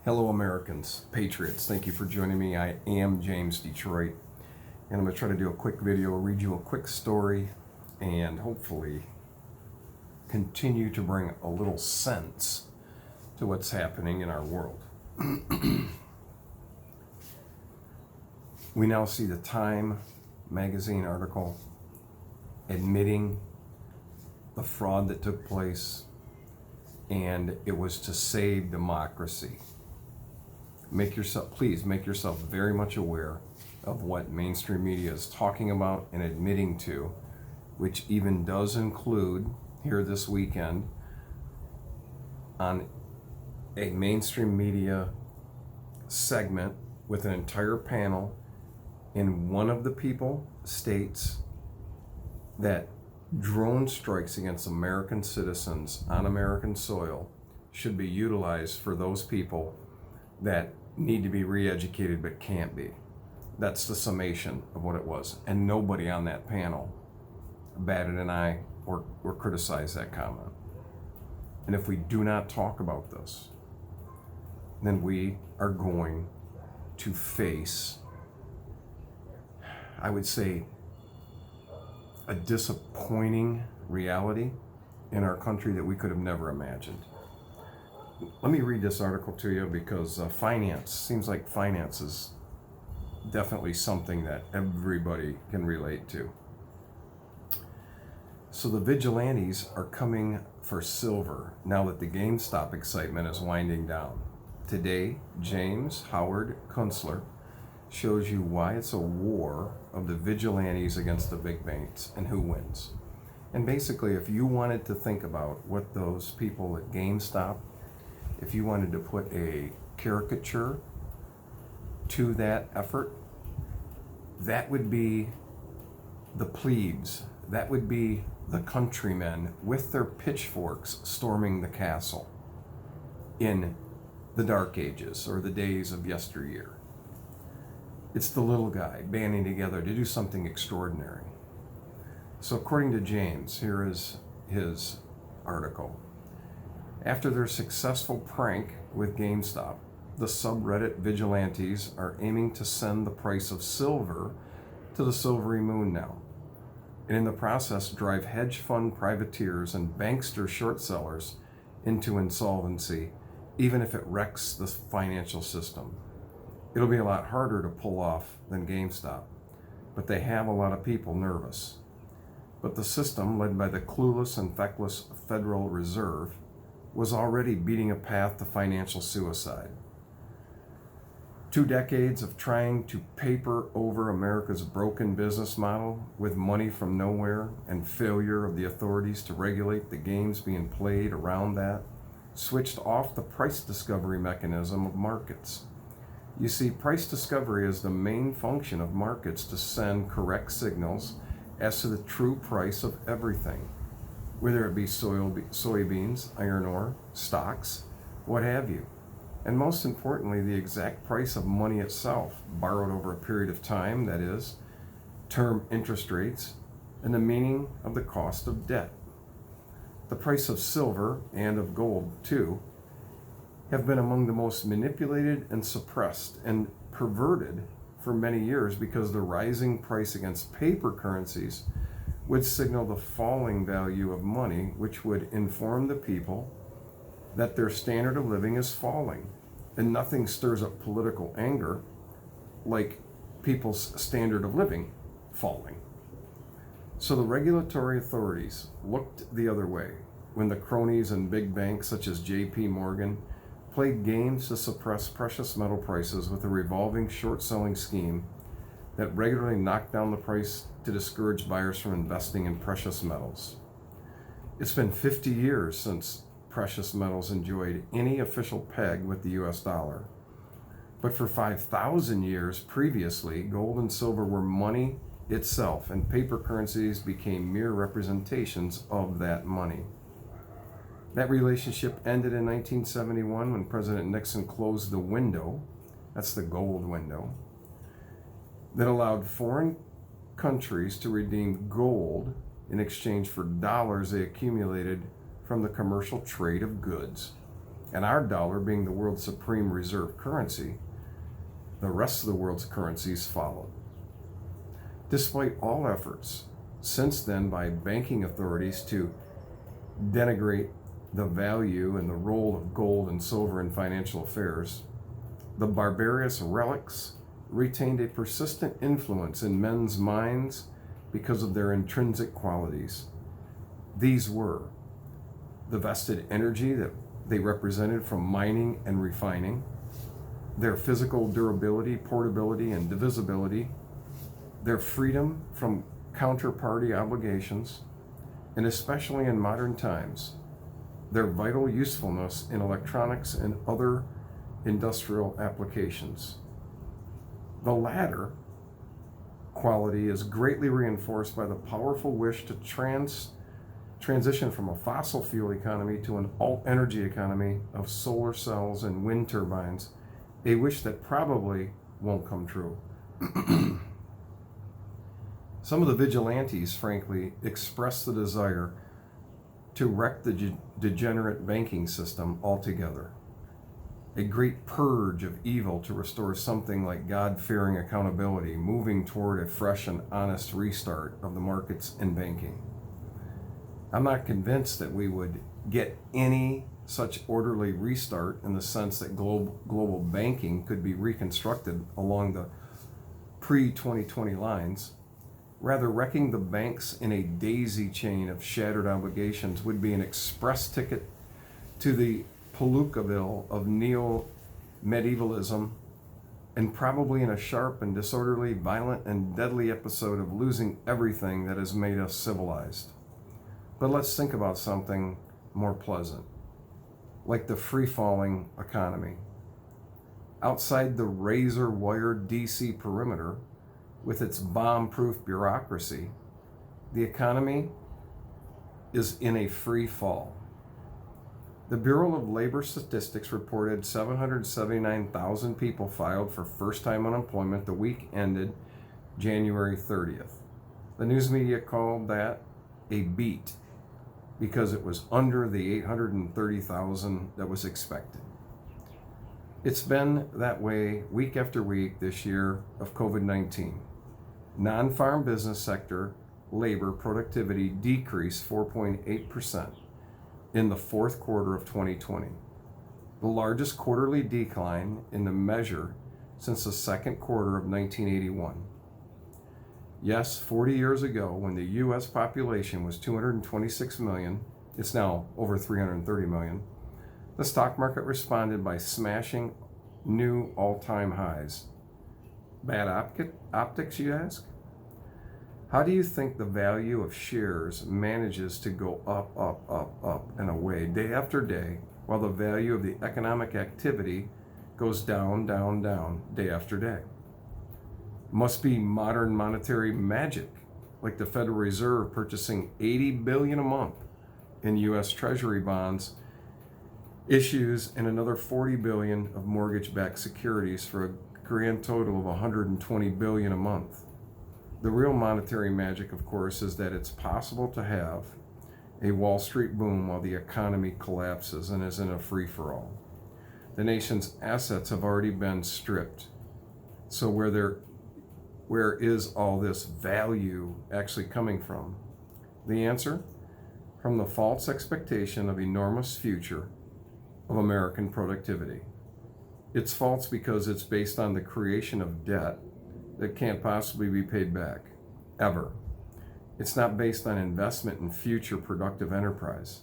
Hello, Americans, Patriots. Thank you for joining me. I am James Detroit, and I'm going to try to do a quick video, read you a quick story, and hopefully continue to bring a little sense to what's happening in our world. We now see the Time magazine article admitting the fraud that took place, and it was to save democracy. Please make yourself very much aware of what mainstream media is talking about and admitting to, which even does include here this weekend on a mainstream media segment with an entire panel, and one of the people states that drone strikes against American citizens on American soil should be utilized for those people that need to be re-educated but can't be. That's the summation of what it was. And nobody on that panel batted an eye or criticized that comment. And if we do not talk about this, then we are going to face, I would say, a disappointing reality in our country that we could have never imagined. Let me read this article to you because seems like finance is definitely something that everybody can relate to. So the vigilantes are coming for silver now that the GameStop excitement is winding down. Today, James Howard Kunstler shows you why it's a war of the vigilantes against the big banks and who wins. And basically, if you wanted to think about what those people at GameStop, if you wanted to put a caricature to that effort, that would be the plebes, that would be the countrymen with their pitchforks storming the castle in the Dark Ages or the days of yesteryear. It's the little guy banding together to do something extraordinary. So according to James, here is his article. After their successful prank with GameStop, the subreddit vigilantes are aiming to send the price of silver to the silvery moon now, and in the process drive hedge fund privateers and bankster short sellers into insolvency, even if it wrecks the financial system. It'll be a lot harder to pull off than GameStop, but they have a lot of people nervous. But the system, led by the clueless and feckless Federal Reserve, was already beating a path to financial suicide. 2 decades of trying to paper over America's broken business model with money from nowhere and failure of the authorities to regulate the games being played around that switched off the price discovery mechanism of markets. You see, price discovery is the main function of markets to send correct signals as to the true price of everything, whether it be soybeans, iron ore, stocks, what have you. And most importantly, the exact price of money itself, borrowed over a period of time, that is, term interest rates, and the meaning of the cost of debt. The price of silver, and of gold too, have been among the most manipulated and suppressed and perverted for many years because the rising price against paper currencies would signal the falling value of money, which would inform the people that their standard of living is falling. And nothing stirs up political anger like people's standard of living falling. So the regulatory authorities looked the other way when the cronies and big banks such as JP Morgan played games to suppress precious metal prices with a revolving short-selling scheme that regularly knocked down the price to discourage buyers from investing in precious metals. It's been 50 years since precious metals enjoyed any official peg with the US dollar. But for 5,000 years previously, gold and silver were money itself, and paper currencies became mere representations of that money. That relationship ended in 1971 when President Nixon closed the window, that's the gold window, that allowed foreign countries to redeem gold in exchange for dollars they accumulated from the commercial trade of goods. And our dollar being the world's supreme reserve currency, the rest of the world's currencies followed. Despite all efforts since then by banking authorities to denigrate the value and the role of gold and silver in financial affairs, the barbarous relics retained a persistent influence in men's minds because of their intrinsic qualities. These were the vested energy that they represented from mining and refining, their physical durability, portability, and divisibility, their freedom from counterparty obligations, and especially in modern times, their vital usefulness in electronics and other industrial applications. The latter quality is greatly reinforced by the powerful wish to transition from a fossil fuel economy to an alt-energy economy of solar cells and wind turbines, a wish that probably won't come true. Some of the vigilantes, frankly, express the desire to wreck the degenerate banking system altogether. A great purge of evil to restore something like God-fearing accountability, moving toward a fresh and honest restart of the markets and banking. I'm not convinced that we would get any such orderly restart in the sense that global banking could be reconstructed along the pre-2020 lines. Rather, wrecking the banks in a daisy chain of shattered obligations would be an express ticket to the Palookaville of neo-medievalism, and probably in a sharp and disorderly, violent and deadly episode of losing everything that has made us civilized. But let's think about something more pleasant, like the free-falling economy. Outside the razor-wired DC perimeter, with its bomb-proof bureaucracy, the economy is in a free fall. The Bureau of Labor Statistics reported 779,000 people filed for first-time unemployment the week ended January 30th. The news media called that a beat because it was under the 830,000 that was expected. It's been that way week after week this year of COVID-19. Non-farm business sector labor productivity decreased 4.8% in the fourth quarter of 2020, the largest quarterly decline in the measure since the second quarter of 1981. Yes, 40 years ago, when the U.S. population was 226 million, it's now over 330 million, the stock market responded by smashing new all-time highs. Bad optics, you ask? How do you think the value of shares manages to go up, up, and away day after day, while the value of the economic activity goes down, down, down, day after day? Must be modern monetary magic, like the Federal Reserve purchasing $80 billion a month in U.S. Treasury bonds, issues, and another $40 billion of mortgage-backed securities for a grand total of $120 billion a month. The real monetary magic, of course, is that it's possible to have a Wall Street boom while the economy collapses and is in a free-for-all. The nation's assets have already been stripped. So where is all this value actually coming from? The answer? From the false expectation of enormous future of American productivity. It's false because it's based on the creation of debt that can't possibly be paid back, ever. It's not based on investment in future productive enterprise.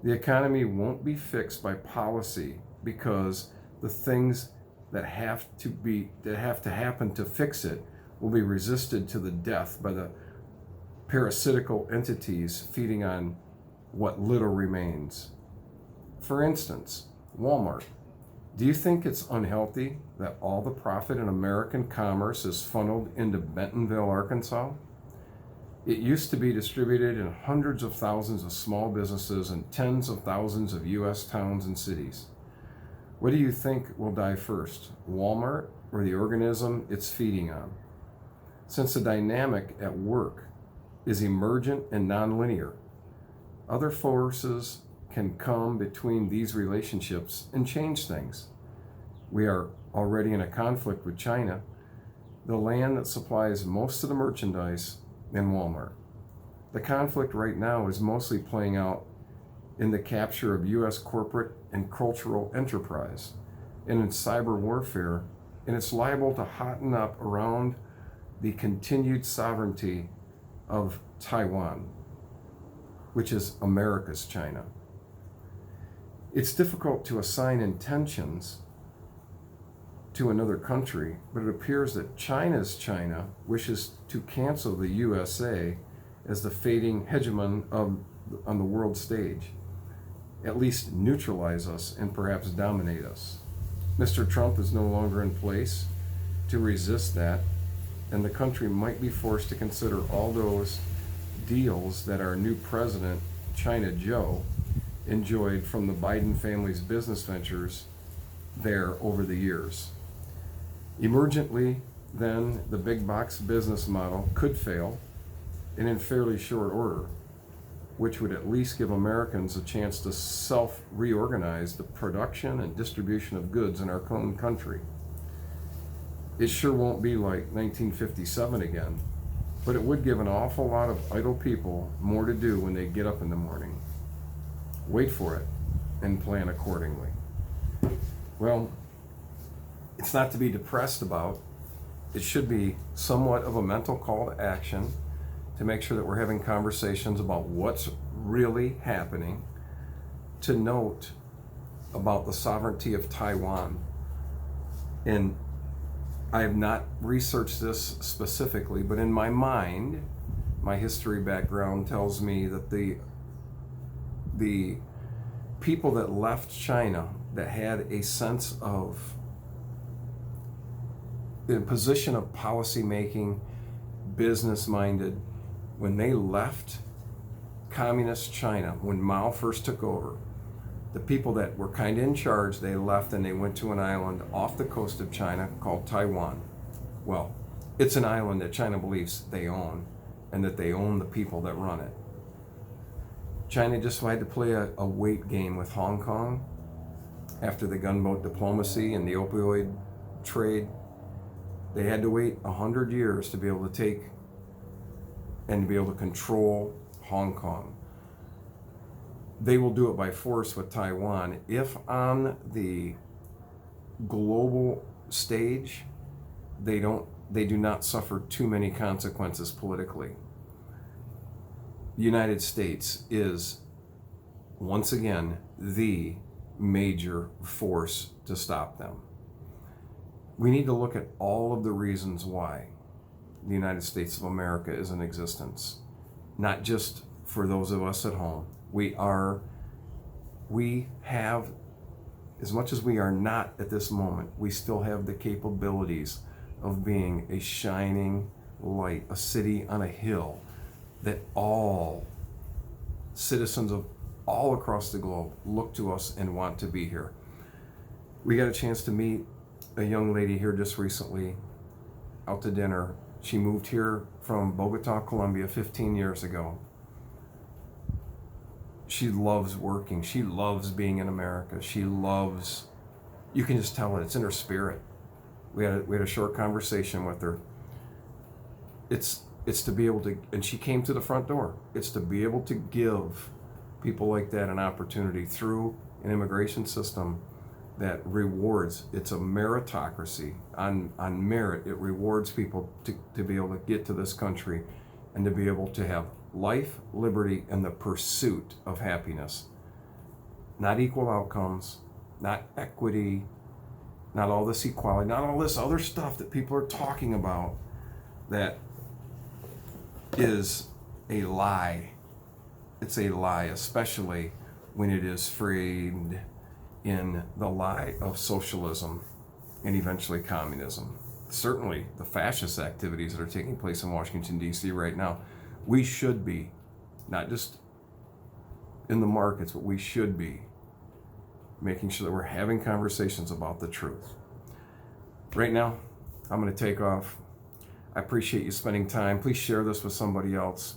The economy won't be fixed by policy because the things that have to happen to fix it will be resisted to the death by the parasitical entities feeding on what little remains. For instance, Walmart. Do you think it's unhealthy that all the profit in American commerce is funneled into Bentonville, Arkansas? It used to be distributed in hundreds of thousands of small businesses and tens of thousands of U.S. towns and cities. What do you think will die first, Walmart or the organism it's feeding on? Since the dynamic at work is emergent and nonlinear, other forces can come between these relationships and change things. We are already in a conflict with China, the land that supplies most of the merchandise in Walmart. The conflict right now is mostly playing out in the capture of U.S. corporate and cultural enterprise and in cyber warfare, and it's liable to hotten up around the continued sovereignty of Taiwan, which is America's China. It's difficult to assign intentions to another country, but it appears that China's China wishes to cancel the USA as the fading hegemon on the world stage, at least neutralize us and perhaps dominate us. Mr. Trump is no longer in place to resist that, and the country might be forced to consider all those deals that our new president, China Joe, enjoyed from the Biden family's business ventures there over the years. Emergently, then, the big box business model could fail, and in fairly short order, which would at least give Americans a chance to self-reorganize the production and distribution of goods in our own country. It sure won't be like 1957 again, but it would give an awful lot of idle people more to do when they get up in the morning. Wait for it and plan accordingly. Well, it's not to be depressed about. It should be somewhat of a mental call to action to make sure that we're having conversations about what's really happening, to note about the sovereignty of Taiwan. And I have not researched this specifically, but in my mind, my history background tells me that the people that left China that had a sense of a position of policy making, business minded, when they left communist China, when Mao first took over, the people that were kind of in charge, they left and they went to an island off the coast of China called Taiwan. Well, it's an island that China believes they own, and that they own the people that run it. China just had to play a weight game with Hong Kong after the gunboat diplomacy and the opioid trade. They had to wait 100 years to be able to take and to be able to control Hong Kong. They will do it by force with Taiwan if on the global stage they do not suffer too many consequences politically. The United States is once again the major force to stop them. We need to look at all of the reasons why the United States of America is in existence, not just for those of us at home. We have, as much as we are not at this moment, we still have the capabilities of being a shining light, a city on a hill that all citizens of all across the globe look to us and want to be here. We got a chance to meet a young lady here just recently out to dinner. She moved here from Bogota, Colombia 15 years ago. She loves working. She loves being in America. She loves, you can just tell it, it's in her spirit. We had a short conversation with her. It's to be able to, and she came to the front door. It's to be able to give people like that an opportunity through an immigration system that rewards. It's a meritocracy. On merit, it rewards people to be able to get to this country and to be able to have life, liberty, and the pursuit of happiness. Not equal outcomes, not equity, not all this equality, not all this other stuff that people are talking about that is a lie. It's a lie, especially when it is framed in the lie of socialism and eventually communism. Certainly the fascist activities that are taking place in Washington, D.C. right now, we should be, not just in the markets, but we should be making sure that we're having conversations about the truth. Right now, I'm going to take off. I appreciate you spending time. Please share this with somebody else.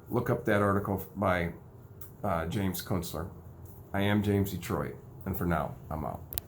Look up that article by James Kunstler. I am James Detroit, and for now, I'm out.